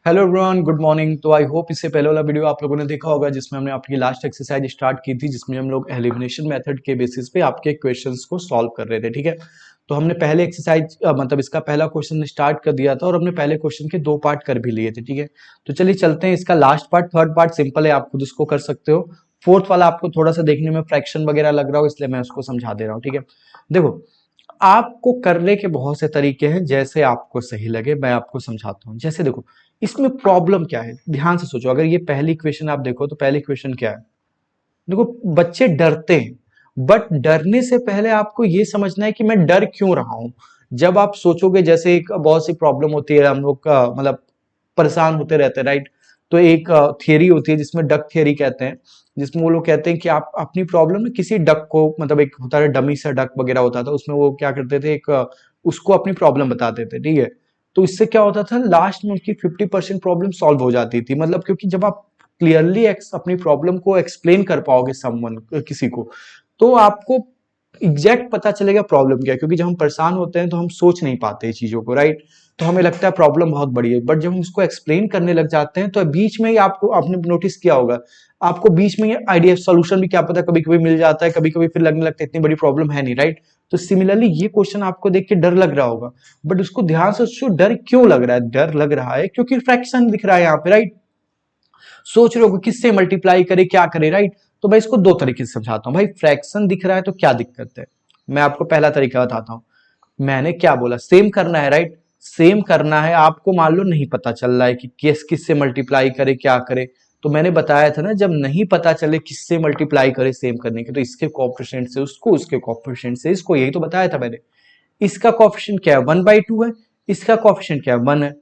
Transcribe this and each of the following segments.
Hello everyone, good morning. तो I hope इससे पहले वाला वीडियो आप लोगों ने देखा होगा जिसमें हमने आपकी लास्ट एक्सरसाइज स्टार्ट की थी, जिसमें हम लोग एलिमिनेशन मेथड के बेसिस पे आपके क्वेश्चंस को सॉल्व कर रहे थे। ठीक है, तो हमने पहले एक्सरसाइज मतलब इसका पहला क्वेश्चन स्टार्ट कर दिया था और हमने पहले क्वेश्चन के 2 पार्ट कर भी लिए थे। ठीक है, तो चलिए चलते हैं। इसका last part, third part simple है, आप खुद उसको कर सकते हो। फोर्थ वाला आपको थोड़ा सा देखने में फ्रैक्शन वगैरह लग रहा हो, इसलिए मैं उसको समझा दे रहा हूँ। ठीक है, देखो आपको करने के बहुत से तरीके हैं, जैसे आपको सही लगे मैं आपको समझाता हूं। जैसे देखो, इसमें प्रॉब्लम क्या है, ध्यान से सोचो। अगर ये पहली इक्वेशन आप देखो तो पहली इक्वेशन क्या है। देखो, बच्चे डरते हैं, बट डरने से पहले आपको ये समझना है कि मैं डर क्यों रहा हूं। जब आप सोचोगे, जैसे एक बहुत सी प्रॉब्लम होती है, हम लोग का मतलब परेशान होते रहते हैं, राइट। तो एक थियरी होती है जिसमें डक थियरी कहते हैं, जिसमें वो लोग कहते हैं कि आप अपनी प्रॉब्लम में किसी डक को, मतलब एक होता है डमी सा डक वगैरह होता था, उसमें वो क्या करते थे, एक उसको अपनी प्रॉब्लम बताते थे। ठीक है, तो इससे क्या होता था, लास्ट में उसकी 50% प्रॉब्लम सॉल्व हो जाती थी। मतलब क्योंकि जब आप क्लियरली अपनी प्रॉब्लम को एक्सप्लेन कर पाओगे समवन किसी को, तो आपको एग्जैक्ट पता चलेगा प्रॉब्लम क्या है। क्योंकि जब हम परेशान होते हैं तो हम सोच नहीं पाते चीजों को, राइट। तो हमें लगता है प्रॉब्लम बहुत बड़ी है, बट जब हम उसको एक्सप्लेन करने लग जाते हैं तो बीच में ही आपको, आपने नोटिस किया होगा, आपको बीच में ये आइडिया सोल्यूशन भी क्या पता कभी कभी मिल जाता है, कभी कभी फिर लगने लगता है इतनी बड़ी प्रॉब्लम है नहीं, राइट। तो सिमिलरली ये क्वेश्चन आपको देख के डर लग रहा होगा, बट उसको ध्यान से सोचो, डर क्यों लग रहा है। डर लग रहा है क्योंकि फ्रैक्शन दिख रहा है यहाँ पे, राइट। सोच रहे हो किससे मल्टीप्लाई करे, क्या करे, राइट। तो मैं इसको दो तरीके से समझाता हूँ। भाई फ्रैक्शन दिख रहा है तो क्या दिक्कत है, मैं आपको पहला तरीका बताता हूँ। मैंने क्या बोला, सेम करना है, राइट। सेम करना है आपको। मान लो नहीं पता चल रहा है कि किस किससे मल्टीप्लाई करे, क्या करे। तो मैंने बताया था ना, जब नहीं पता चले किससे मल्टीप्लाई करे सेम करने के, तो इसके कोएफिशिएंट से उसको, उसके कोएफिशिएंट से इसको, यही तो बताया था मैंने। इसका कोएफिशिएंट क्या है, 1/2 है। इसका कोएफिशिएंट क्या है, 1 है।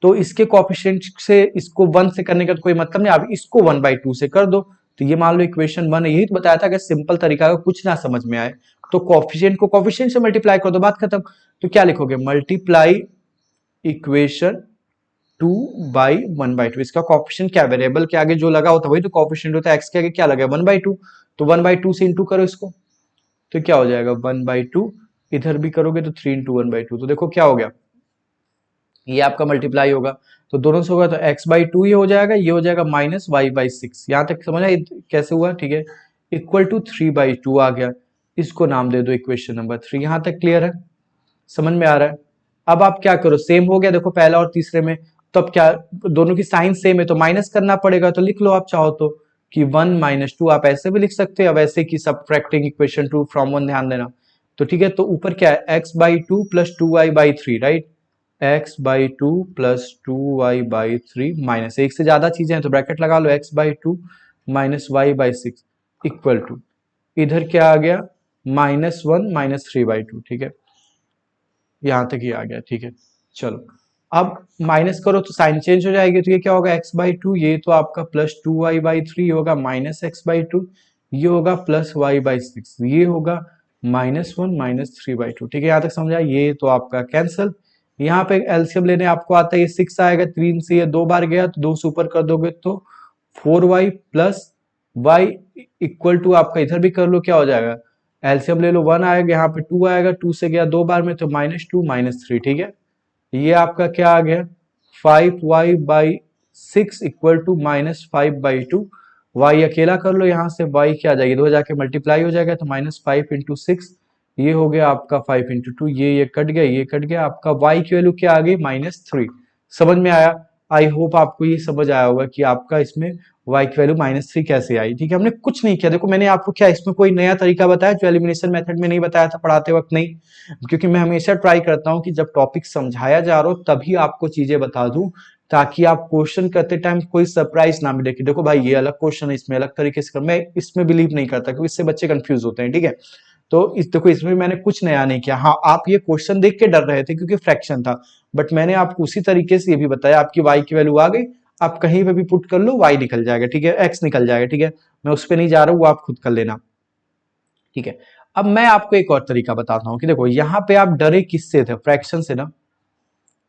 तो इसके कोएफिशिएंट से इसको 1 से करने का तो कोई मतलब नहीं, आप इसको 1/2 से कर दो। तो ये मान लो इक्वेशन 1 है। यही तो बताया था, अगर सिंपल तरीका अगर कुछ ना समझ में आए तो कोएफिशिएंट को कोएफिशिएंट से मल्टीप्लाई कर दो, बात खत्म। तो क्या लिखोगे, मल्टीप्लाई इक्वेशन 2/1/2। इसका कोएफिशिएंट क्या, वेरिएबल के आगे जो लगा होता है वही तो कोएफिशिएंट होता है। एक्स के आगे क्या लगा, 1/2। तो 1/2 से इंटू करो इसको, तो क्या हो जाएगा 1/2। इधर भी करोगे तो 3 इंटू 1/2। तो देखो क्या हो गया, ये आपका मल्टीप्लाई होगा। तो दोनों से होगा तो x/2 ये हो जाएगा, ये हो जाएगा -y/6। यहां तक समझ आए कैसे हुआ, ठीक है। इक्वल टू 3/2 आ गया। इसको नाम दे दो इक्वेशन नंबर 3। यहां तक क्लियर है, समझ में आ रहा है। अब आप क्या करो, सेम हो गया देखो पहला और तीसरे में। तो अब क्या, दोनों की साइन सेम है तो माइनस करना पड़ेगा। तो लिख लो आप चाहो तो कि 1 - 2। आप ऐसे भी लिख सकते हैं, अब ऐसे कि सबट्रैक्टिंग इक्वेशन 2 फ्रॉम 1, ध्यान देना। तो ठीक है, तो ऊपर क्या है, x/2 plus 2y/3, right. x/2 plus 2y/3 minus, एक से ज्यादा चीजें हैं तो ब्रैकेट लगा लो, x/2 minus y/6 equal to, इधर क्या आ गया, -1 - 3/2। ठीक है, यहां तक ही आ गया। ठीक है, चलो अब माइनस करो तो साइन चेंज हो जाएगी। तो ये क्या होगा, x/2, ये तो आपका प्लस 2y/3 होगा, माइनस x/2, ये होगा प्लस y/6, ये होगा -1 - 3/2। ठीक है, यहां तक समझा। ये तो आपका कैंसल। यहाँ पे एलसीएम लेने आपको आता है, ये 6 आएगा, 3 से ये 2 बार गया तो 2 से ऊपर कर दोगे तो 4y plus y equal to, आपका इधर भी कर लो, क्या हो जाएगा, एलसीएम ले लो, 1 आएगा, यहाँ पे 2 आएगा, 2 से गया 2 बार में तो -2 - 3। ठीक है, ये आपका क्या आ गया, 5y/6 इक्वल टू -5/2। y अकेला कर लो, यहां से y क्या आ जाएगी, 2 जाके मल्टीप्लाई हो जाएगा तो -5 × 6, ये हो गया आपका 5 × 2, ये कट गया, ये कट गया। आपका y की वैल्यू क्या आ गई, -3। समझ में आया। आई होप आपको ये समझ आया होगा कि आपका इसमें y की वैल्यू -3 कैसे आई। ठीक है, हमने कुछ नहीं किया। देखो मैंने आपको क्या इसमें कोई नया तरीका बताया जो एलिमिनेशन मेथड में नहीं बताया था पढ़ाते वक्त, नहीं। क्योंकि मैं हमेशा ट्राई करता हूं कि जब टॉपिक समझाया जा रहा हो तभी आपको चीजें बता दूं, ताकि आप क्वेश्चन करते टाइम कोई सरप्राइज ना मिले कि देखो भाई ये अलग क्वेश्चन है, इसमें अलग तरीके से कर। मैं इसमें बिलीव नहीं करता क्योंकि इससे बच्चे कंफ्यूज होते हैं। ठीक है, तो इस देखो इसमें मैंने कुछ नया नहीं किया। हाँ, आप ये क्वेश्चन देख के डर रहे थे क्योंकि फ्रैक्शन था, बट मैंने आपको उसी तरीके से ये भी बताया, आपकी y की वैल्यू आ गई, आप कहीं पे भी पुट कर लो y निकल जाएगा। ठीक है, x निकल जाएगा। ठीक है, मैं उस पर नहीं जा रहा हूँ, वो आप खुद कर लेना। ठीक है, अब मैं आपको एक और तरीका बताता हूं कि देखो यहाँ पे आप डरे किससे थे, फ्रैक्शन से ना।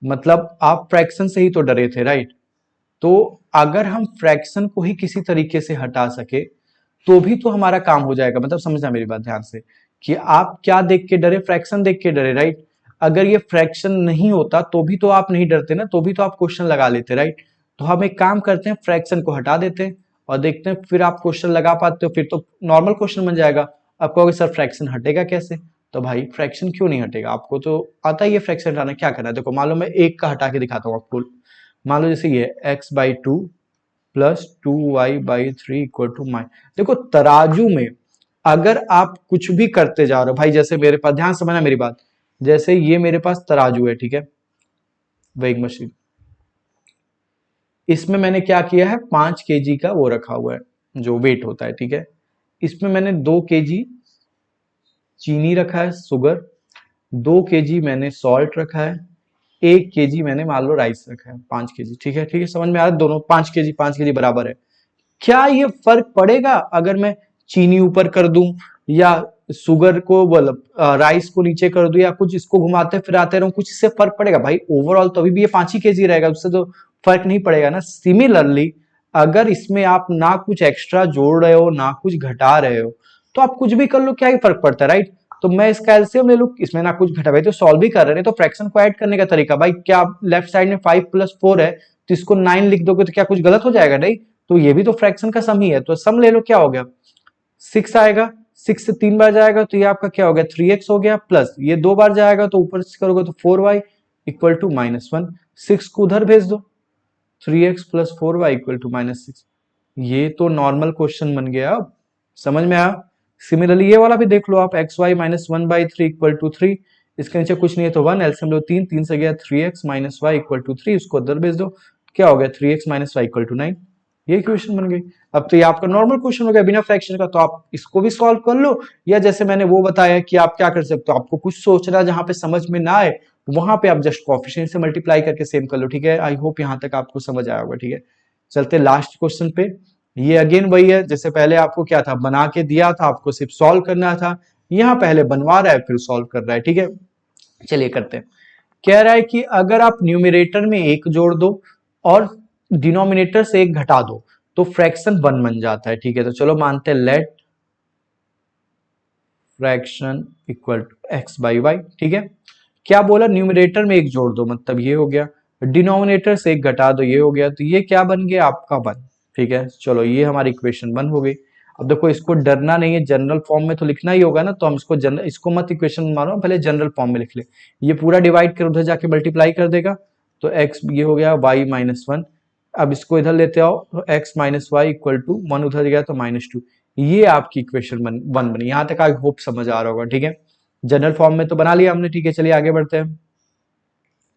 मतलब आप फ्रैक्शन से ही तो डरे थे, राइट। तो अगर हम फ्रैक्शन को ही किसी तरीके से हटा सके तो भी तो हमारा काम हो जाएगा। मतलब समझना मेरी बात ध्यान से, कि आप क्या देख के डरे, फ्रैक्शन देख के डरे, राइट। अगर ये फ्रैक्शन नहीं होता तो भी तो आप नहीं डरते ना, तो भी तो आप क्वेश्चन लगा लेते, राइट। तो हम एक काम करते हैं, फ्रैक्शन को हटा देते हैं और देखते हैं फिर आप क्वेश्चन लगा पाते हो, फिर तो नॉर्मल क्वेश्चन बन जाएगा। आप कहोगे सर फ्रैक्शन हटेगा कैसे? तो भाई फ्रैक्शन क्यों नहीं हटेगा, आपको तो आता ही है फ्रैक्शन हटाना। क्या करना है, देखो मान लो मैं एक का हटा के दिखाता हूँ आपको। मान लो जैसे ये x/2 plus 2y/3 equal to mine. देखो तराजू में अगर आप कुछ भी करते जा रहे हो भाई, जैसे मेरे पास, ध्यान समझना मेरी बात, जैसे ये मेरे पास तराजू है, ठीक है, वेइंग मशीन, इसमें मैंने क्या किया है, 5 kg का वो रखा हुआ है जो वेट होता है, ठीक है। इसमें मैंने 2 kg चीनी रखा है, शुगर, 2 kg मैंने सॉल्ट रखा है, 1 kg मैंने मान लो राइस रखा है, 5 kg, ठीक है, ठीक है, समझ में आ रहा है, दोनों 5 kg बराबर है। क्या ये फर्क पड़ेगा अगर मैं चीनी ऊपर कर दूं या शुगर को मतलब राइस को नीचे कर दूं या कुछ इसको घुमाते फिराते रहूं, कुछ इससे फर्क पड़ेगा? भाई ओवरऑल तो अभी भी ये 5 ही kg रहेगा, उससे तो फर्क नहीं पड़ेगा ना। सिमिलरली अगर इसमें आप ना कुछ एक्स्ट्रा जोड़ रहे हो ना कुछ घटा रहे हो, तो आप कुछ भी कर लो, क्या ही फर्क पड़ता है, राइट। तो मैं इसका एलसीएम ले लूं, इसमें ना कुछ घटा, भाई तो सॉल्व भी कर रहे हैं तो फ्रैक्शन को ऐड करने का तरीका, भाई क्या लेफ्ट साइड में 5 + 4 है तो इसको 9 लिख दोगे तो क्या कुछ गलत हो जाएगा? नहीं, तो ये भी तो फ्रैक्शन का सम ही है, तो सम ले लो, क्या हो गया 6 आएगा, 6 से 3 बार जाएगा तो ये आपका क्या हो गया 3x हो गया, प्लस ये 2 बार जाएगा तो ऊपर से करोगे तो 4y इक्वल टू -1, 6 को उधर भेज दो, 3x + 4y इक्वल टू -6। ये तो नॉर्मल क्वेश्चन बन गया, अब समझ में आया। सिमिलरली ये वाला भी देख लो आप, xy -1/3 इक्वल टू 3, इसके नीचे कुछ नहीं है तो 1, एलसीएम लो 3, 3 से गया 3x - y इक्वल टू 3, उसको उधर भेज दो, क्या हो गया 3x - y इक्वल टू 9। ये क्वेश्चन बन गई। अब तो ये आपका नॉर्मल क्वेश्चन हो गया बिना फ्रैक्शन का, तो आप इसको भी सॉल्व कर लो, या जैसे मैंने वो बताया कि आप क्या कर सकते हो, आपको कुछ सोचना जहां पे समझ में ना आए वहां पे आप जस्ट कोएफिशिएंट से मल्टीप्लाई करके सेम कर लो, ठीक है। आई होप यहां तक आपको समझ आया होगा, ठीक है। चलते लास्ट क्वेश्चन पे। ये अगेन वही है, जैसे पहले आपको क्या था, बना के दिया था, आपको सिर्फ सॉल्व करना था, यहाँ पहले बनवा रहा है फिर सॉल्व कर रहा है, ठीक है। चलिए करते हैं। कह रहा है कि अगर आप न्यूमिनेटर में 1 जोड़ दो और डिनोमिनेटर से 1 घटा दो तो फ्रैक्शन 1 बन जाता है, ठीक है। तो चलो मानते हैं late fraction equal to x/y, ठीक है। क्या बोला, न्यूमिनेटर में 1 जोड़ दो मतलब ये हो गया, डिनोमिनेटर से 1 घटा दो ये हो गया, तो ये क्या बन गया आपका 1, ठीक है। चलो ये हमारी इक्वेशन 1 हो गई। अब देखो इसको डरना नहीं है, जनरल फॉर्म में तो लिखना ही होगा ना, तो हम इसको मत इक्वेशन मानो, पहले जनरल फॉर्म में लिख ले। ये पूरा डिवाइड कर उधर जाके मल्टीप्लाई कर देगा, तो x ये हो गया y - 1। अब इसको इधर लेते आओ तो x - y इक्वल टू 1 उधर गया तो -2। ये आपकी इक्वेशन 1 बनी। यहां तक आई होप समझ आ रहा होगा, ठीक है। जनरल फॉर्म में तो बना लिया हमने, ठीक है। चलिए आगे बढ़ते हैं।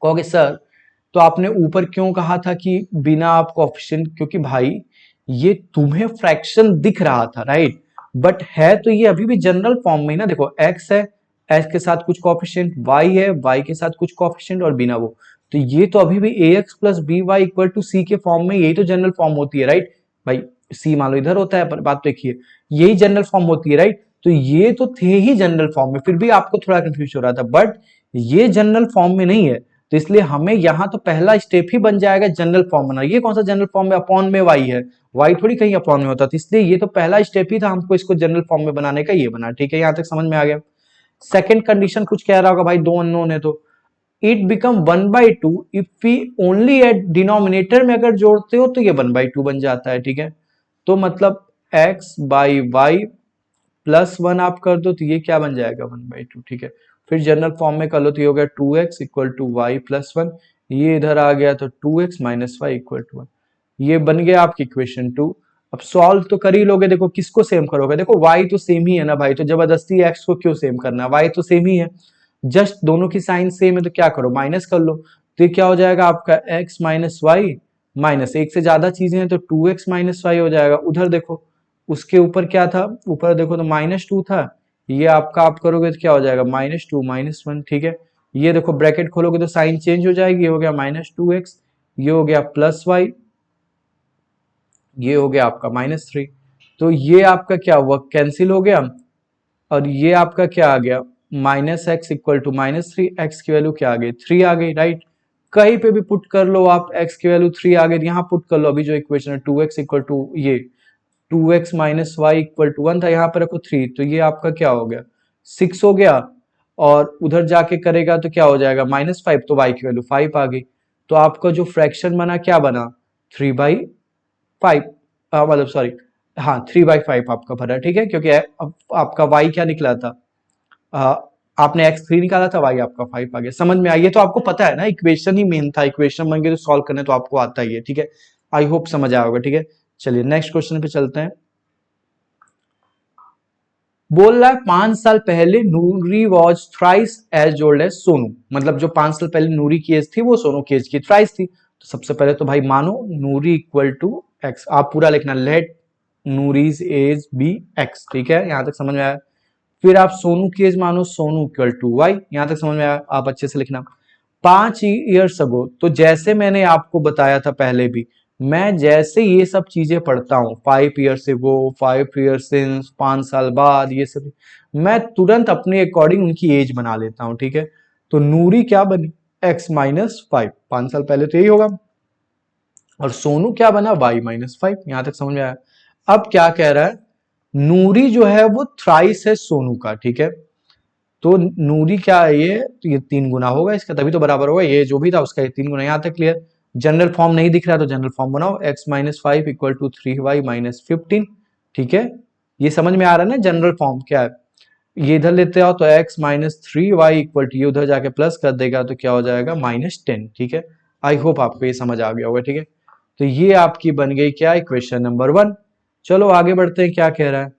कहोगे सर तो आपने ऊपर क्यों कहा था कि बिना आप कोएफिशिएंट, क्योंकि भाई ये तुम्हें फ्रैक्शन दिख रहा था, राइट, बट है तो ये अभी भी जनरल फॉर्म में ही ना। देखो x है, x के साथ कुछ कोएफिशिएंट, y है, y के साथ कुछ कोएफिशिएंट और बिना वो, तो ये तो अभी भी ax + by equal to c के फॉर्म में, यही तो जनरल फॉर्म होती है, राइट भाई। c मान लो इधर होता है, पर बात तो एक ही है, यही जनरल फॉर्म होती है, राइट। तो ये तो थे ही जनरल फॉर्म में, फिर भी आपको थोड़ा कंफ्यूज हो रहा था, बट ये जनरल फॉर्म में नहीं है, तो इसलिए हमें यहाँ तो पहला स्टेप ही बन जाएगा जनरल फॉर्म बना। ये कौन सा जनरल फॉर्म में, अपॉन में y है, y थोड़ी कहीं अपॉन में होता था, इसलिए ये तो पहला स्टेप ही था हमको इसको जनरल फॉर्म में बनाने का, ये बना, ठीक है। यहाँ तक समझ में आ गया। सेकंड कंडीशन कुछ कह रहा होगा भाई, 2 अननोन है तो it become 1/2 if we only at denominator में अगर जोड़ते हो तो ये 1/2 बन जाता है, ठीक है। तो मतलब x/y +1 आप कर दो तो ये क्या बन जाएगा 1/2, ठीक है। फिर जनरल फॉर्म में कर लो तो ये हो गया 2x इक्वल टू y +1, ये इधर आ गया तो 2x - y इक्वल टू 1। ये बन गया आपकी इक्वेशन 2। अब सॉल्व तो कर ही लोगे, देखो किसको सेम करोगे, देखो y तो सेम ही है ना भाई, तो जबरदस्ती x को क्यों सेम करना, y तो सेम ही है, जस्ट दोनों की साइन सेम है तो क्या करो माइनस कर लो, तो ये क्या हो जाएगा आपका x - y माइनस, एक से ज्यादा चीजें हैं तो 2x - y हो जाएगा। उधर देखो उसके ऊपर क्या था, ऊपर देखो तो -2 था, ये आपका आप करोगे तो क्या हो जाएगा -2 - 1, ठीक है। ये देखो ब्रैकेट खोलोगे तो साइन चेंज हो जाएगी, ये हो गया -2x, ये हो गया +y, ये हो गया आपका -3, तो ये आपका क्या हुआ कैंसिल हो गया, और ये आपका क्या आ गया -x इक्वल टू -3, x की वैल्यू क्या आ गई 3 आ गई, राइट। कहीं पे भी पुट कर लो आप, x की वैल्यू 3 आ गई, यहाँ पुट कर लो अभी जो इक्वेशन है 2x इक्वल टू ये 2x - y इक्वल टू 1 था, यहाँ पर रखो 3, तो ये आपका क्या हो गया 6 हो गया, और उधर जाके करेगा तो क्या हो जाएगा -5, तो y की वैल्यू 5 आ गई। तो आपका जो फ्रैक्शन बना क्या बना, 3/5, मतलब सॉरी, हाँ 3/5 आपका भरा, ठीक है, क्योंकि आपका y क्या निकला था, आ, आपने x3 निकाला था, y आपका 5 आ गया। समझ में आई? ये तो आपको पता है ना, इक्वेशन ही मेन था, इक्वेशन बन के तो सॉल्व करने तो आपको आता ही है, ठीक है। आई होप समझ आया होगा, ठीक है। चलिए नेक्स्ट क्वेश्चन पे चलते हैं। बोल रहा है 5 साल पहले Noori was thrice as old as Sonu, मतलब जो 5 साल पहले नूरी की एज थी वो सोनू की एज की थ्राइस थी। तो सबसे पहले तो भाई मानो नूरी इक्वल टू एक्स, आप पूरा लिखना, लेट नूरीज एज बी एक्स, ठीक है, यहां तक समझ में आया। फिर आप सोनू की एज मानो सोनू इक्वल टू वाई, यहां तक समझ में आया, आप अच्छे से लिखना। 5 ईयर्स अगो, तो जैसे मैंने आपको बताया था पहले भी, मैं जैसे ये सब चीजें पढ़ता हूँ, 5 ईयर्स एगो, 5 ईयर्स सिंस, 5 साल बाद, ये सब मैं तुरंत अपने अकॉर्डिंग उनकी एज बना लेता हूँ, ठीक है। तो नूरी क्या बनी, x-5, 5 साल पहले तो यही होगा, और सोनू क्या बना, y-5, यहां तक समझ में आया। अब क्या कह रहा है, नूरी जो है वो थ्राइस है सोनू का, ठीक है। तो नूरी क्या है ये, तो ये 3 गुना होगा इसका, तभी तो बराबर होगा, ये जो भी था उसका ये 3 गुना, यहां तक क्लियर। जनरल फॉर्म नहीं दिख रहा तो जनरल फॉर्म बनाओ, x-5 इक्वल टू 3y-15, ठीक है। ये समझ में आ रहा है ना जनरल फॉर्म क्या है। ये इधर लेते आओ तो x-3y इक्वल टू, ये उधर जाके प्लस कर देगा तो क्या हो जाएगा, -10, ठीक है। आई होप आपको ये समझ आ गया होगा, ठीक है। तो ये आपकी बन गई क्या, इक्वेशन नंबर 1। चलो आगे बढ़ते हैं, क्या कह रहा है।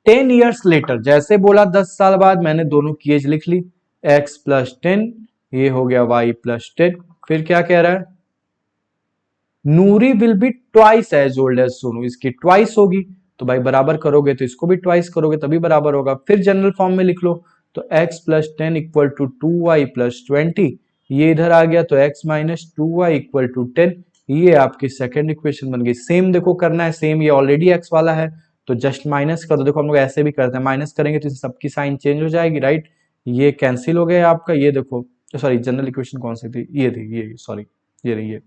10 ईयर्स लेटर, जैसे बोला 10 साल बाद, मैंने दोनों की एज लिख ली, x+10, ये हो गया y+10। फिर क्या कह रहा है, Noori will be twice as old as Sonu, इसकी ट्वाइस होगी, तो भाई बराबर करोगे तो इसको भी ट्वाइस करोगे तभी बराबर होगा। फिर जनरल फॉर्म में लिख लो, तो x+10 इक्वल टू 2y+20, ये इधर आ गया तो x-2y इक्वल टू 10, ये आपकी सेकेंड इक्वेशन बन गई। सेम देखो करना है, सेम ये ऑलरेडी x वाला है तो जस्ट माइनस कर दो। देखो हम लोग ऐसे भी करते हैं, माइनस करेंगे तो सबकी साइन चेंज हो जाएगी, राइट। ये कैंसिल हो गया आपका, ये देखो, सॉरी जनरल इक्वेशन कौन सी थी, ये थी, ये सॉरी, ये रही,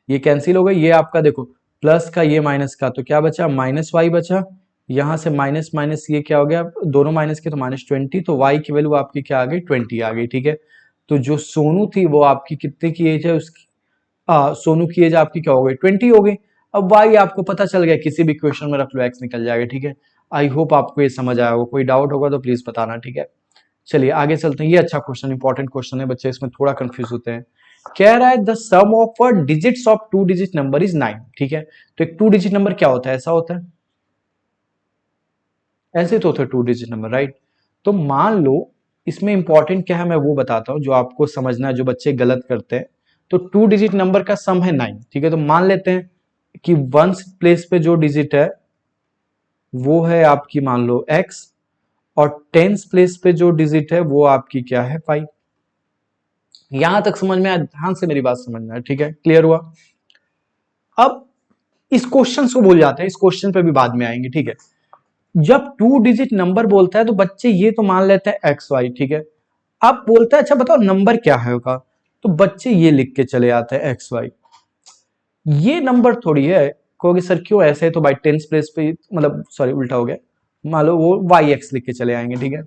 ये कैंसिल हो गई। ये आपका देखो प्लस का ये माइनस का, तो क्या बचा, -y बचा। यहां से माइनस माइनस ये क्या हो गया, दोनों माइनस के तो -20, तो y की वैल्यू आपकी क्या आ गई, 20 आ गई, ठीक है। तो जो सोनू थी वो आपकी कितने की एज है उसकी, सोनू की एज आपकी क्या हो गई, 20 हो गई। अब y आपको पता चल गया, किसी भी क्वेश्चन में रख लो x निकल जाएगा, ठीक है। आई होप आपको ये समझ आया होगा, कोई डाउट होगा तो प्लीज बताना, ठीक है। चलिए आगे चलते हैं, ये अच्छा क्वेश्चन, इंपॉर्टेंट क्वेश्चन है, बच्चे इसमें थोड़ा कंफ्यूज होते हैं। कह रहा है the sum of digits of 2 digit number is 9, ठीक है। तो एक 2 डिजिट नंबर क्या होता है, ऐसा होता है, ऐसे तो होता है 2 डिजिट नंबर, राइट। तो मान लो इसमें इंपॉर्टेंट क्या है मैं वो बताता हूं, जो आपको समझना है, जो बच्चे गलत करते हैं। तो 2 डिजिट नंबर का सम है 9, ठीक है। तो मान लेते हैं कि वंस प्लेस पे जो डिजिट है वो है आपकी मान लो x, और टेंस प्लेस पे जो डिजिट है वो आपकी क्या है 5। यहां तक समझ में आया, ध्यान से मेरी बात समझना है, ठीक है, क्लियर हुआ। अब इस क्वेश्चन को भूल जाते हैं, इस क्वेश्चन पे भी बाद में आएंगे, ठीक है। जब 2 डिजिट नंबर बोलता है तो बच्चे ये तो मान लेते हैं एक्स वाई, ठीक है। अब बोलता है अच्छा बताओ नंबर क्या है होगा, तो बच्चे ये लिख के चले आते हैं एक्स वाई। ये नंबर थोड़ी है, कहोगे सर क्यों ऐसे है, तो बाई टेंस प्लेस पे, मतलब सॉरी उल्टा हो गया, मान लो वो वाई एक्स लिख के चले आएंगे, ठीक है,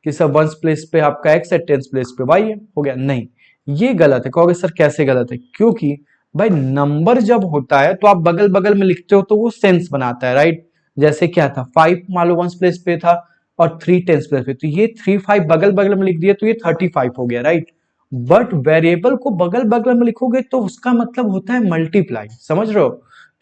कि सर वंस प्लेस पे आपका एक्स है, टेंस प्लेस पे वाई है, हो गया। नहीं, ये गलत है। कहोगे सर कैसे गलत है, क्योंकि भाई नंबर जब होता है तो आप बगल बगल में लिखते हो तो वो सेंस बनाता है, राइट। जैसे क्या था 5 मान लो वंस प्लेस पे था और 3 टेंस प्लेस पे, तो ये 3 5 बगल बगल में लिख दिया तो ये 35 हो गया, राइट। बट वेरिएबल को बगल बगल में लिखोगे तो उसका मतलब होता है मल्टीप्लाई, समझ रहे हो।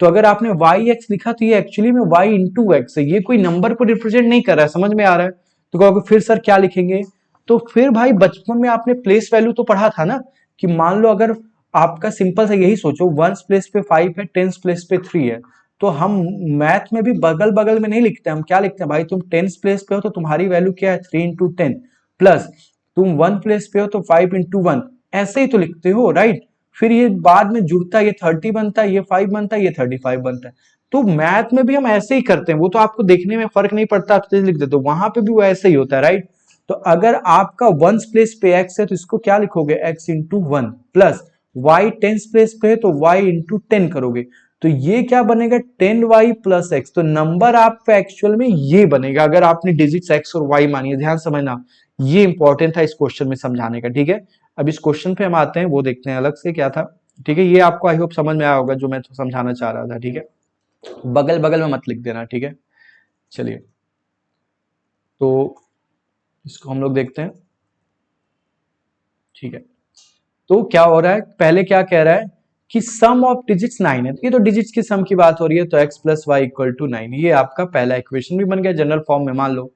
तो अगर आपने वाई एक्स लिखा तो ये एक्चुअली में वाई इंटू एक्स है, ये कोई नंबर को रिप्रेजेंट नहीं कर रहा है, समझ में आ रहा है। तो कहोगे फिर सर क्या लिखेंगे, तो फिर भाई बचपन में आपने प्लेस वैल्यू तो पढ़ा था ना, कि मान लो अगर आपका सिंपल से यही सोचो, वंस प्लेस पे 5 है, टेंस प्लेस पे 3 है, तो हम मैथ में भी बगल बगल में नहीं लिखते, हम क्या लिखते हैं भाई, तुम टेंस प्लेस पे हो तो तुम्हारी वैल्यू क्या है 3 इंटू 10, प्लस तुम 1 प्लेस पे हो तो 5 इंटू 1, ऐसे ही तो लिखते हो, राइट। फिर ये बाद में जुड़ता है, ये 30 बनता है, ये 5 बनता है, ये 35 बनता है। तो मैथ में भी हम ऐसे ही करते हैं, वो तो आपको देखने में फर्क नहीं पड़ता, आप लिख देते हो, वहां पे भी वो ऐसे ही होता है, राइट। तो अगर आपका वंस प्लेस पे एक्स है तो इसको क्या लिखोगे, x into 1, plus y tens place पे है तो वाई इंटू 10 करोगे, तो ये क्या बनेगा 10y प्लस एक्स। तो नंबर आपका एक्चुअल में ये बनेगा, अगर आपने डिजिट्स एक्स और वाई मानी है, ध्यान समझना, ये इंपॉर्टेंट था इस क्वेश्चन में समझाने का, ठीक है। अब इस क्वेश्चन पे हम आते हैं, वो देखते हैं अलग से क्या था, ठीक है, ये आपको आई होप समझ में आया होगा जो मैं तो समझाना चाह रहा था। ठीक है, बगल बगल में मत लिख देना। ठीक है, चलिए तो इसको हम लोग देखते हैं। ठीक है, तो क्या हो रहा है, पहले क्या कह रहा है कि सम ऑफ डिजिट्स 9 है, ये तो डिजिट्स की सम की बात हो रही है, तो x plus y equal to 9, ये आपका पहला इक्वेशन भी बन गया जनरल फॉर्म में। मान लो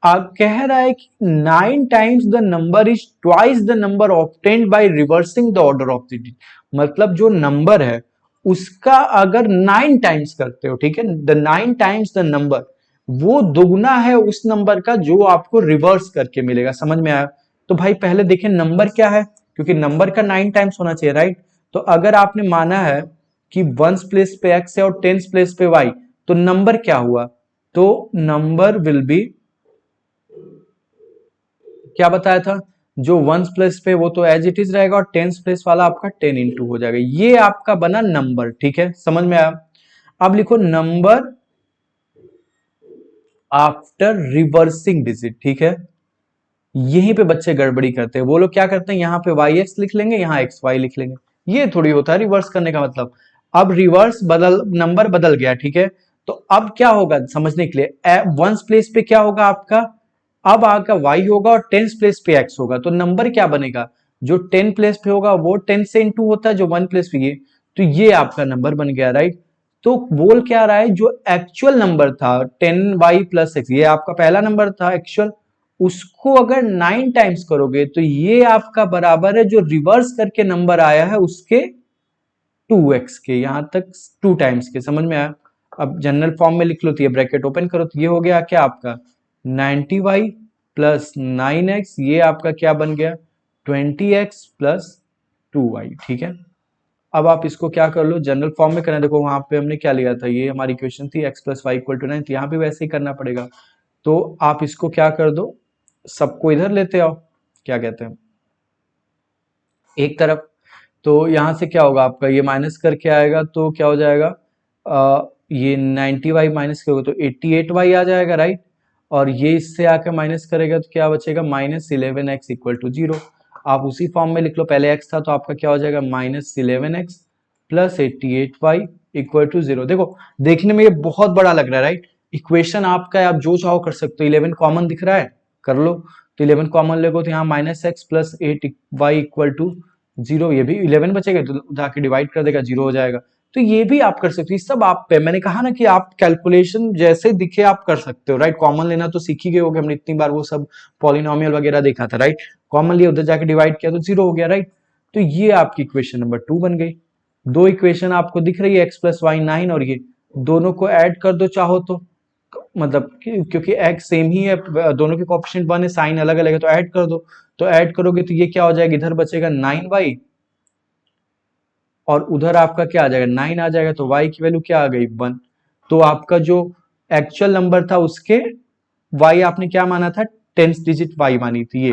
आप कह रहा है कि 9 times the number is twice the number obtained by reversing the order of the digit, मतलब जो नंबर है उसका अगर 9 टाइम्स करते हो, ठीक है, द 9 टाइम्स द नंबर, वो दुगना है उस नंबर का जो आपको रिवर्स करके मिलेगा। समझ में आया? तो भाई पहले देखें नंबर क्या है, क्योंकि नंबर का 9 टाइम्स होना चाहिए, राइट। तो अगर आपने माना है कि वंस प्लेस पे x है और टेंस प्लेस पे y, तो नंबर क्या हुआ, तो नंबर विल बी, क्या बताया था, जो वंस प्लेस पे वो तो एज इट इज रहेगा, और टेंस प्लेस वाला आपका 10 इंटू हो जाएगा, ये आपका बना नंबर। ठीक है, समझ में आया? अब लिखो नंबर आफ्टर रिवर्सिंग डिजिट। ठीक है, यहीं पे बच्चे गड़बड़ी करते हैं, वो लोग क्या करते हैं, यहाँ पे वाई एक्स लिख लेंगे, यहाँ एक्स वाई लिख लेंगे, ये थोड़ी होता है रिवर्स करने का मतलब। अब रिवर्स बदल, नंबर बदल गया, ठीक है, तो अब क्या होगा समझने के लिए, वंस प्लेस पे क्या होगा आपका, अब आपका y होगा और टेंस प्लेस पे x होगा, तो नंबर क्या बनेगा, जो 10 प्लेस पे होगा वो 10 से इंटू होता है, जो 1 प्लेस पे, ये तो ये आपका नंबर बन गया, राइट। तो बोल क्या रहा है, जो एक्चुअल नंबर था 10y प्लस एक्स, ये आपका पहला नंबर था एक्चुअल, उसको अगर 9 टाइम्स करोगे तो ये आपका बराबर है जो रिवर्स करके नंबर आया है उसके 2x के, यहां तक 2 टाइम्स के। समझ में आया? अब जनरल फॉर्म में लिख लो, तो ये ब्रैकेट ओपन करो, तो ये हो गया क्या आपका 90y प्लस 9x, ये आपका क्या बन गया 20x प्लस 2y। ठीक है, अब आप इसको क्या कर लो, जनरल फॉर्म में करना, देखो वहां पे हमने क्या लिया था, ये हमारी इक्वेशन थी x plus y equal to 9, तो यहाँ पे वैसे ही करना पड़ेगा। तो आप इसको क्या कर दो, सबको इधर लेते आओ, क्या कहते हैं, एक तरफ, तो यहां से क्या होगा आपका, ये माइनस करके आएगा तो क्या हो जाएगा, ये 90y माइनस करोगे तो 88y आ जाएगा, राइट। और ये इससे आकर माइनस करेगा तो क्या बचेगा, -11x इक्वल टू 0। आप उसी फॉर्म में लिख लो, पहले x था तो आपका क्या हो जाएगा -11x plus 88y equal to 0। देखो देखने में ये बहुत बड़ा लग रहा है, राइट, इक्वेशन आपका है, आप जो चाहो कर सकते हो, 11 कॉमन दिख रहा है, कर लो, तो 11 कॉमन लेगो तो यहाँ -x plus 8y equal to 0, ये भी 11 बचेगा तो जाके डिवाइड कर देगा, 0 हो जाएगा। तो ये भी आप कर सकते हो, सब आप पे, मैंने कहा ना कि आप कैलकुलेशन जैसे दिखे आप कर सकते हो, राइट। कॉमन लेना तो सीख ही गए होगे, हमने इतनी बार वो सब पॉलिनोमियल वगैरह देखा था, राइट। कॉमन लिया, उधर जाके डिवाइड किया तो 0 हो गया, राइट। तो ये आपकी इक्वेशन नंबर 2 बन गई। दो इक्वेशन आपको दिख रही है, x प्लस वाई 9, और ये दोनों को ऐड कर दो चाहो तो, मतलब क्योंकि x सेम ही है, दोनों के कोएफिशिएंट 1 है, साइन अलग अलग है, तो ऐड कर दो। तो ऐड करोगे तो ये क्या हो जाएगा, इधर बचेगा 9y, और उधर आपका क्या आ जाएगा 9 आ जाएगा, तो y की वैल्यू क्या आ गई 1। तो आपका जो एक्चुअल नंबर था उसके y आपने क्या माना था, 10th डिजिट y मानी थी ये,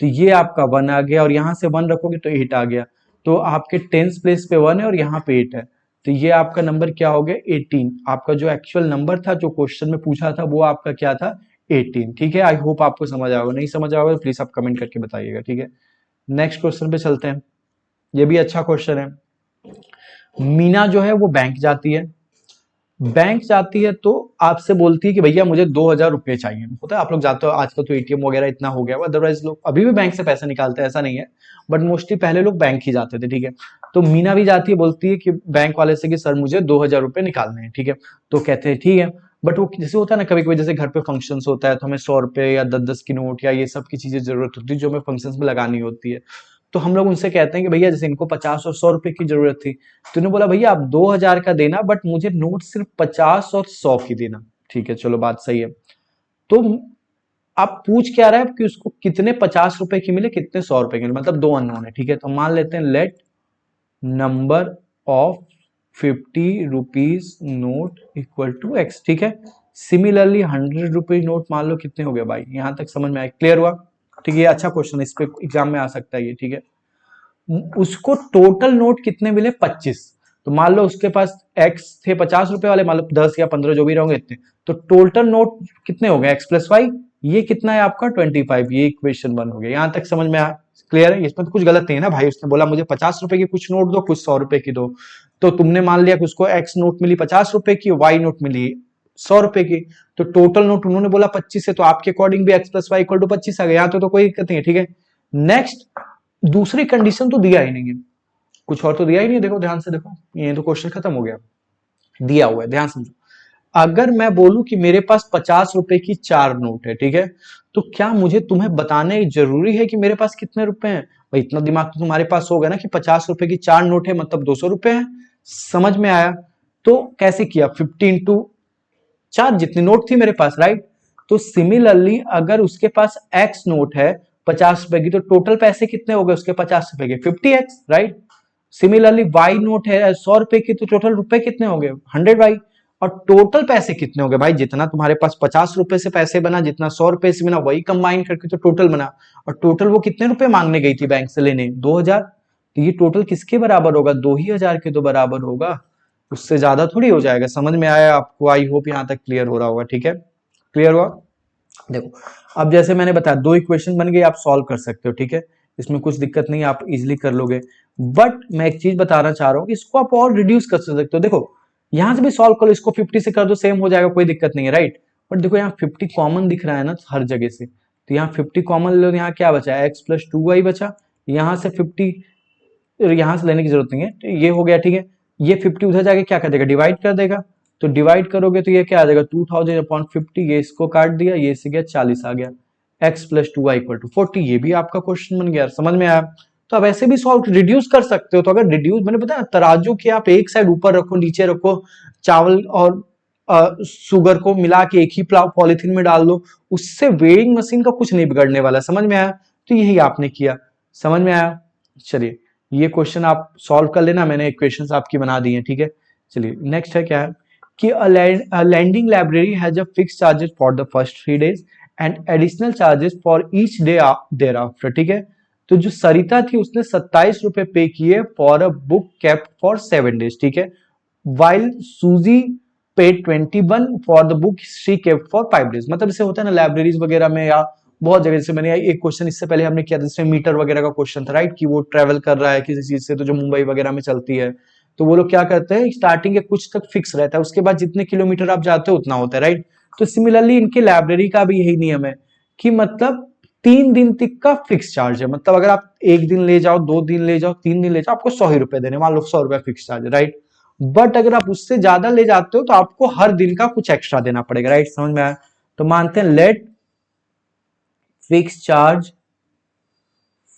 तो ये आपका 1 आ गया, और यहां से 1 रखोगे तो 8 आ गया, तो आपके 10th प्लेस पे 1 है और यहाँ पे 8 है, तो ये आपका नंबर क्या हो गया 18। आपका जो एक्चुअल नंबर था जो क्वेश्चन में पूछा था वो आपका क्या था 18। ठीक है, आई होप आपको समझ आओगे, नहीं समझ आओगे तो प्लीज आप कमेंट करके बताइएगा। ठीक है, नेक्स्ट क्वेश्चन पे चलते हैं, ये भी अच्छा क्वेश्चन है। मीना जो है वो बैंक जाती है, बैंक जाती है तो आपसे बोलती है कि भैया मुझे 2000 रुपये चाहिए। होता है आप लोग जाते हो, आजकल तो एटीएम वगैरह इतना हो गया, अदरवाइज लोग अभी भी बैंक से पैसे निकालते हैं, ऐसा नहीं है, बट मोस्टली पहले लोग बैंक ही जाते थे। ठीक है, तो मीना भी जाती है, बोलती है कि बैंक वाले से कि सर मुझे 2000 रुपये निकालने हैं। ठीक है, तो कहते हैं ठीक है, बट वो जैसे होता है ना, कभी कभी जैसे घर पे फंक्शंस होता है तो हमें 100 रुपये या 10-10 की नोट या ये सब की चीजें जरूरत होती है जो हमें फंक्शंस में लगानी होती है। तो हम लोग उनसे कहते हैं कि भैया जैसे इनको 50 और 100 रुपए की जरूरत थी, तो उन्होंने बोला भैया आप 2000 का देना, बट मुझे नोट सिर्फ 50 और 100 की देना। ठीक है, चलो बात सही है। तो आप पूछ क्या रहा है कि उसको कितने 50 रुपए की मिले, कितने 100 रुपए की मिले, मतलब दो अननोन है। ठीक है, तो मान लेते हैं let number of 50 rupees note equal to x. ठीक है, सिमिलरली 100 रुपीज नोट मान लो कितने हो गए भाई, यहां तक समझ में आया, क्लियर हुआ? ठीक है, ये अच्छा क्वेश्चन है, इस पे एग्जाम में आ सकता है ये। ठीक है, उसको टोटल नोट कितने मिले 25, तो मान लो उसके पास एक्स थे 50 रुपए वाले, मान लो 10 या 15 जो भी रहेंगे इतने, तो टोटल नोट कितने हो गए एक्स प्लस वाई, ये कितना है आपका 25, ये इक्वेशन 1 हो गया। यहां तक समझ में आया? क्लियर है, इसमें तो कुछ गलत नहीं है ना भाई। उसने बोला मुझे 50 रुपए की कुछ नोट दो, कुछ 100 रुपए की दो, तो तुमने मान लिया कि उसको एक्स नोट मिली 50 रुपए की, वाई नोट मिली 100 रुपए की, तो टोटल नोट उन्होंने बोला 25 है, तो आपके अकॉर्डिंग भी x plus y equal to 25 आ गया। यहाँ तो कोई दिक्कत नहीं है, ठीक है। नेक्स्ट, दूसरी कंडीशन तो दिया ही नहीं है, कुछ और तो दिया ही नहीं है। देखो ध्यान से देखो, ये तो क्वेश्चन खत्म हो गया, दिया हुआ है, ध्यान समझो। अगर मैं बोलूं कि मेरे पास 50 रुपए की 4 नोट है, ठीक है, तो क्या मुझे तुम्हें बताने जरूरी है कि मेरे पास कितने रुपए हैं? भाई इतना दिमाग तो तुम्हारे पास होगा ना कि 50 रुपए की 4 नोट है मतलब 200 रुपए है। समझ में आया? तो कैसे किया, 50 × 4 जितनी नोट थी मेरे पास, राइट। तो सिमिलरली अगर उसके पास एक्स नोट है 50 रुपए की, तो टोटल पैसे कितने हो गए उसके 50 रुपए के, 50x, right. Similarly Y note है 100 रुपए की, तो टोटल रुपए कितने हो गए, 100y। और टोटल पैसे कितने हो गए भाई, जितना तुम्हारे पास 50 रुपए से पैसे बना, जितना 100 रुपए से बना, वही कंबाइन करके तो टोटल बना। और टोटल वो कितने रुपए मांगने गई थी बैंक से लेने, 2000। तो ये टोटल किसके बराबर होगा, 2000 के तो बराबर होगा, उससे ज्यादा थोड़ी हो जाएगा। समझ में आया आपको? आई होप यहाँ तक क्लियर हो रहा होगा, ठीक है। क्लियर हुआ? देखो, अब जैसे मैंने बताया 2 इक्वेशन बन गई, आप सॉल्व कर सकते हो, ठीक है, इसमें कुछ दिक्कत नहीं, आप इजिली कर लोगे। बट मैं एक चीज बताना चाह रहा हूँ, इसको आप और रिड्यूस कर सकते हो। देखो यहां से भी सॉल्व करो, इसको 50 से कर दो, सेम हो जाएगा, कोई दिक्कत नहीं है, राइट। बट देखो यहाँ 50 कॉमन दिख रहा है ना हर जगह से, तो यहाँ 50 कॉमन ले लो, यहाँ क्या बचा, एक्स प्लस 2y बचा। यहाँ से 50 यहां से लेने की जरूरत नहीं है, तो ये हो गया, ठीक है। ये 50 उधर जाके क्या कर देगा, डिवाइड कर देगा। तो डिवाइड करोगे तो ये क्या आ जाएगा, 2000/50, ये इसको काट दिया, ये से गया 40 आ गया, x plus 2y equal to 40। ये भी आपका क्वेश्चन बन गया, समझ में आया? तो आप ऐसे भी सॉल्व रिड्यूस कर सकते हो। तो अगर रिड्यूस, मैंने बताया तराजू की आप एक साइड ऊपर रखो, नीचे रखो, चावल और शुगर को मिला के एक ही पॉलिथीन में डाल दो, उससे वेइंग मशीन का कुछ नहीं बिगड़ने वाला। समझ में आया? तो यही आपने किया, समझ में आया? चलिए ये क्वेश्चन आप सॉल्व कर लेना, मैंने इक्वेशंस आपकी बना दी हैं, ठीक है। चलिए नेक्स्ट है क्या है कि lending library has a fix charges for the first 3 days and additional charges for each day thereafter, ठीक है। तो जो सरिता थी उसने 27 रुपए पे किए for a book kept for 7 days, ठीक है। वाइल सूजी paid 21 for the book she kept for 5 days। मतलब इसे होता है ना लाइब्रेरीज वगैरह में या बहुत जगह से, मैंने एक क्वेश्चन इससे पहले हमने किया था जिसमें मीटर वगैरह का क्वेश्चन था, राइट, कि वो ट्रेवल कर रहा है किसी चीज से, तो जो मुंबई वगैरह में चलती है, तो वो लोग क्या करते हैं, स्टार्टिंग के कुछ तक फिक्स रहता है, उसके बाद जितने किलोमीटर आप जाते हो उतना होता है, राइट। तो सिमिलरली इनके लाइब्रेरी का भी यही नियम है कि मतलब 3 दिन तक का फिक्स चार्ज है। मतलब अगर आप 1 दिन ले जाओ, 2 दिन ले जाओ, 3 दिन ले जाओ, आपको 100 ही रुपए देने, मान लो 100 रुपए फिक्स चार्ज है, राइट। बट अगर आप उससे ज्यादा ले जाते हो तो आपको हर दिन का कुछ एक्स्ट्रा देना पड़ेगा, राइट। समझ में आया? तो मानते हैं let fix charge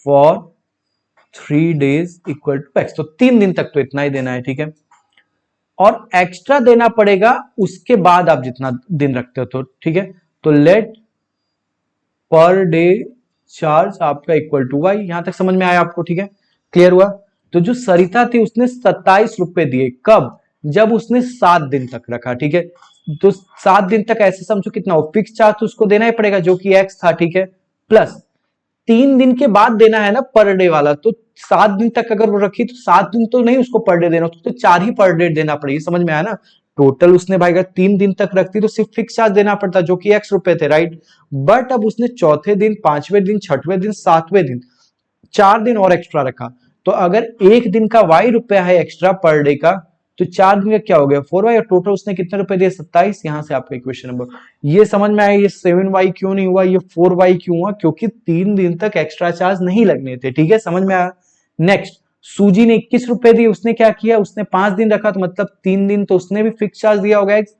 for 3 days equal to x, तो 3 दिन तक तो इतना ही देना है, ठीक है। और एक्स्ट्रा देना पड़ेगा उसके बाद आप जितना दिन रखते हो, तो ठीक है। तो लेट पर डे चार्ज आपका इक्वल टू वाई। यहां तक समझ में आया आपको, ठीक है, क्लियर हुआ? तो जो सरिता थी उसने 27 रुपए दिए, कब, जब उसने 7 दिन तक रखा, ठीक है। तो 7 दिन तक ऐसे समझो कितना हो, फिक्स चार्ज तो उसको देना ही पड़ेगा जो कि एक्स था, ठीक है, प्लस 3 दिन के बाद देना है ना पर डे वाला। तो 7 दिन तक अगर वो रखी तो 7 दिन तो नहीं उसको पर डे देना, उसको तो 4 ही पर डे देना पड़ेगी। समझ में आया ना? टोटल उसने भाई अगर 3 दिन तक रखती तो सिर्फ फिक्स चार्ज देना पड़ता जो कि एक्स रुपए थे, राइट। बट अब उसने चौथे दिन, 5वें दिन, 6वें दिन, 7वें दिन 4 दिन और एक्स्ट्रा रखा। तो अगर एक दिन का वाई रुपया है एक्स्ट्रा पर डे का, तो 4 दिन का क्या हो गया, 4y, और टोटल उसने कितने रुपए दिए, 27। यहां से आपका इक्वेशन नंबर ये समझ में आया, ये 7y क्यों नहीं हुआ, ये 4y क्यों हुआ, क्योंकि 3 दिन तक एक्स्ट्रा चार्ज नहीं लगने थे, ठीक है, समझ में आया। नेक्स्ट, सूजी ने 21 रुपए दिए, उसने क्या किया, उसने 5 दिन रखा, तो मतलब 3 दिन तो उसने भी फिक्स चार्ज दिया होगा एक्स,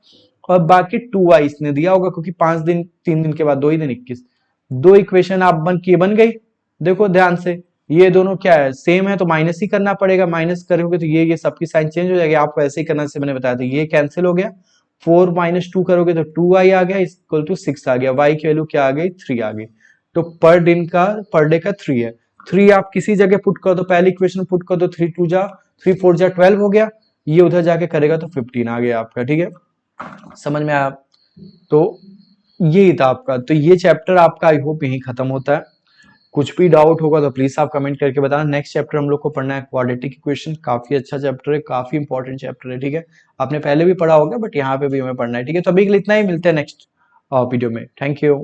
और बाकी 2y इसने दिया होगा, क्योंकि 5 दिन 3 दिन के बाद 2 ही दिन 21। 2 इक्वेशन आप बन गई। देखो ध्यान से, ये दोनों क्या है, सेम है, तो माइनस ही करना पड़ेगा, माइनस करोगे तो ये सबकी साइन चेंज हो जाएगी। आपको ऐसे ही करना, से मैंने बताया था, ये कैंसिल हो गया, 4 - 2 करोगे तो 2y आ गया, इक्वल टू 6 आ गया, y की वैल्यू क्या आ गई, 3 आ गई। तो पर डे का 3 है, 3 आप किसी जगह पुट कर दो, पहली इक्वेशन पुट कर दो, 3 4 12 हो गया, ये उधर जाके करेगा तो 15 आ गया आपका, ठीक है, समझ में आया? तो यही था आपका, तो ये चैप्टर आपका आई होप यही खत्म होता है। कुछ भी डाउट होगा तो प्लीज आप कमेंट करके बताना। नेक्स्ट चैप्टर हम लोग को पढ़ना है क्वाड्रेटिक इक्वेशन, काफी अच्छा चैप्टर है, काफी इंपॉर्टेंट चैप्टर है, ठीक है। आपने पहले भी पढ़ा होगा बट यहाँ पे भी हमें पढ़ना है, ठीक है। तो अभी के लिए इतना ही, मिलते हैं नेक्स्ट वीडियो में। Thank you.